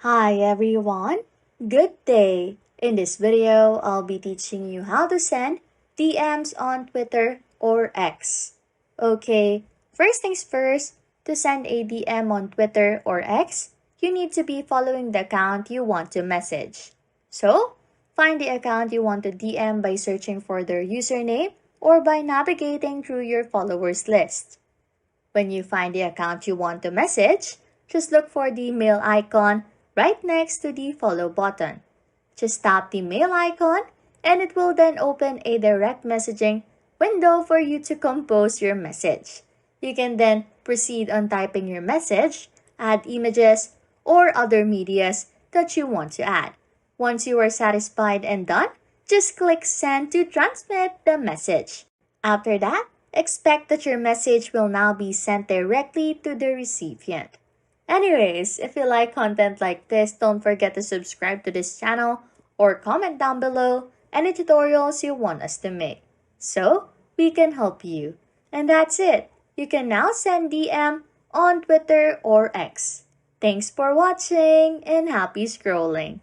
Hi everyone, good day! In this video, I'll be teaching you how to send DMs on Twitter or X. Okay, first things first, to send a DM on Twitter or X, you need to be following the account you want to message. So, find the account you want to DM by searching for their username or by navigating through your followers list. When you find the account you want to message, just look for the mail icon right next to the follow button. Just tap the mail icon and it will then open a direct messaging window for you to compose your message. You can then proceed on typing your message, add images, or other medias that you want to add. Once you are satisfied and done, just click send to transmit the message. After that, expect that your message will now be sent directly to the recipient. Anyways, if you like content like this, don't forget to subscribe to this channel or comment down below any tutorials you want us to make, so we can help you. And that's it. You can now send DM on Twitter or X. Thanks for watching and happy scrolling.